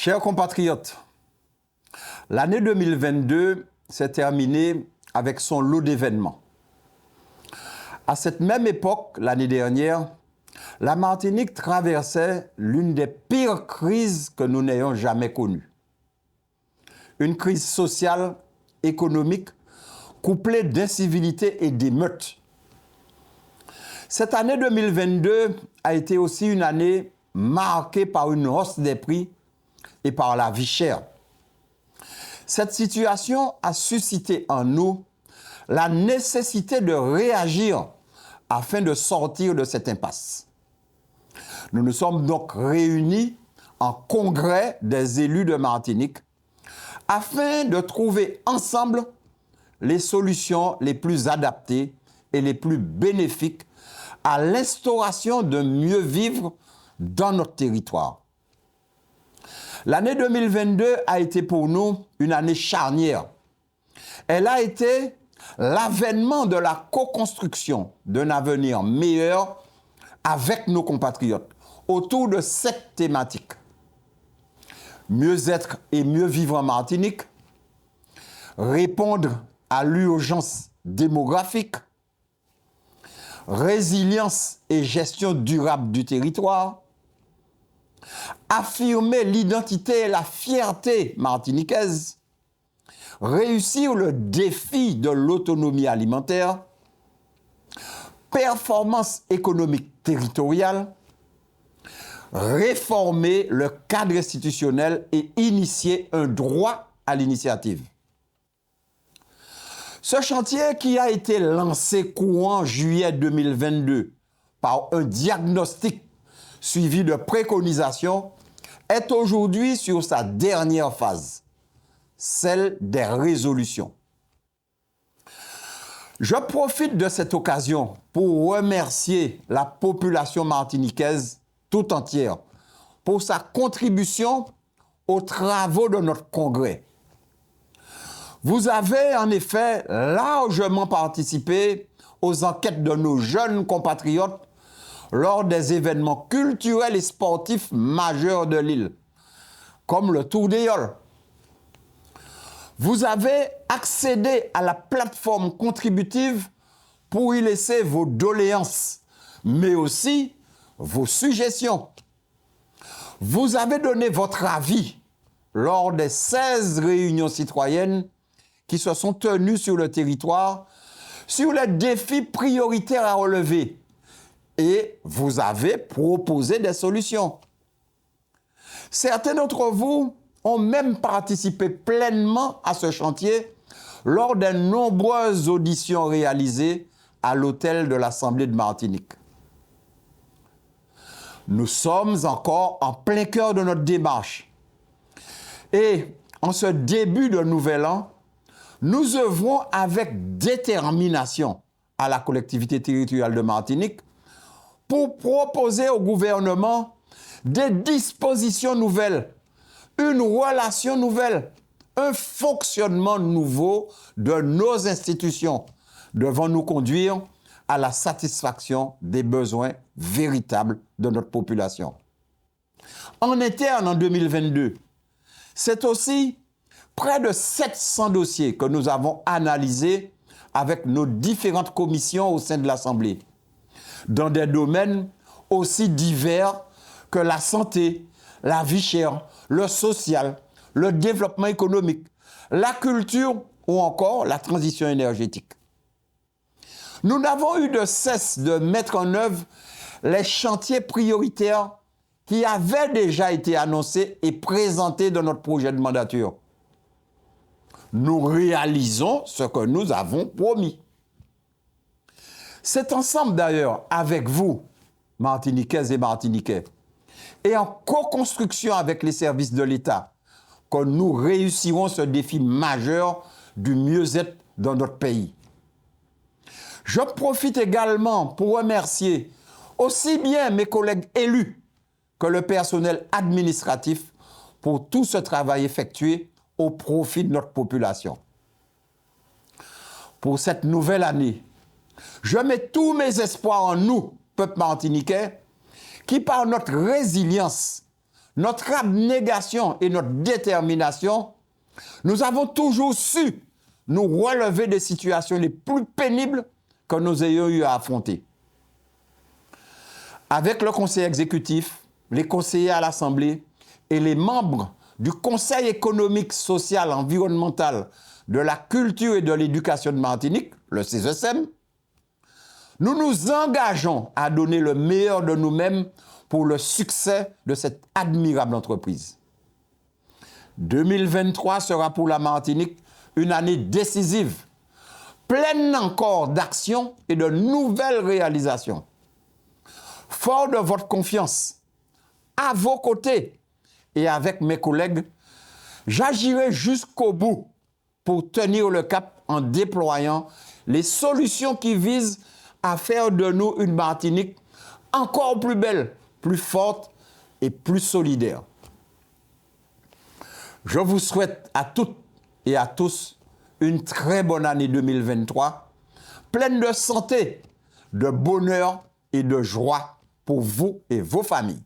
Chers compatriotes, l'année 2022 s'est terminée avec son lot d'événements. À cette même époque, l'année dernière, la Martinique traversait l'une des pires crises que nous n'ayons jamais connues. Une crise sociale, économique, couplée d'incivilité et d'émeutes. Cette année 2022 a été aussi une année marquée par une hausse des prix et par la vie chère. Cette situation a suscité en nous la nécessité de réagir afin de sortir de cette impasse. Nous nous sommes donc réunis en congrès des élus de Martinique afin de trouver ensemble les solutions les plus adaptées et les plus bénéfiques à l'instauration de mieux vivre dans notre territoire. L'année 2022 a été pour nous une année charnière. Elle a été l'avènement de la co-construction d'un avenir meilleur avec nos compatriotes autour de cette thématique. Mieux être et mieux vivre en Martinique, répondre à l'urgence démographique, résilience et gestion durable du territoire, affirmer l'identité et la fierté martiniquaise, réussir le défi de l'autonomie alimentaire, performance économique territoriale, réformer le cadre institutionnel et initier un droit à l'initiative. Ce chantier qui a été lancé courant juillet 2022 par un diagnostic suivi de préconisations est aujourd'hui sur sa dernière phase, celle des résolutions. Je profite de cette occasion pour remercier la population martiniquaise tout entière pour sa contribution aux travaux de notre congrès. Vous avez en effet largement participé aux enquêtes de nos jeunes compatriotes lors des événements culturels et sportifs majeurs de l'île, comme le Tour des Yoles. Vous avez accédé à la plateforme contributive pour y laisser vos doléances, mais aussi vos suggestions. Vous avez donné votre avis lors des 16 réunions citoyennes qui se sont tenues sur le territoire sur les défis prioritaires à relever et vous avez proposé des solutions. Certains d'entre vous ont même participé pleinement à ce chantier lors des nombreuses auditions réalisées à l'hôtel de l'Assemblée de Martinique. Nous sommes encore en plein cœur de notre démarche. Et en ce début de nouvel an, nous œuvrons avec détermination à la collectivité territoriale de Martinique pour proposer au gouvernement des dispositions nouvelles, une relation nouvelle, un fonctionnement nouveau de nos institutions devant nous conduire à la satisfaction des besoins véritables de notre population. En interne, en 2022, c'est aussi près de 700 dossiers que nous avons analysés avec nos différentes commissions au sein de l'Assemblée, dans des domaines aussi divers que la santé, la vie chère, le social, le développement économique, la culture ou encore la transition énergétique. Nous n'avons eu de cesse de mettre en œuvre les chantiers prioritaires qui avaient déjà été annoncés et présentés dans notre projet de mandature. Nous réalisons ce que nous avons promis. C'est ensemble d'ailleurs avec vous, Martiniquaises et Martiniquais, et en co-construction avec les services de l'État, que nous réussirons ce défi majeur du mieux-être dans notre pays. Je profite également pour remercier aussi bien mes collègues élus que le personnel administratif pour tout ce travail effectué au profit de notre population. Pour cette nouvelle année, je mets tous mes espoirs en nous, peuple martiniquais, qui par notre résilience, notre abnégation et notre détermination, nous avons toujours su nous relever des situations les plus pénibles que nous ayons eu à affronter. Avec le conseil exécutif, les conseillers à l'Assemblée et les membres du Conseil économique, social, environnemental, de la culture et de l'éducation de Martinique, le CESEM, nous nous engageons à donner le meilleur de nous-mêmes pour le succès de cette admirable entreprise. 2023 sera pour la Martinique une année décisive, pleine encore d'actions et de nouvelles réalisations. Fort de votre confiance, à vos côtés et avec mes collègues, j'agirai jusqu'au bout pour tenir le cap en déployant les solutions qui visent à faire de nous une Martinique encore plus belle, plus forte et plus solidaire. Je vous souhaite à toutes et à tous une très bonne année 2023, pleine de santé, de bonheur et de joie pour vous et vos familles.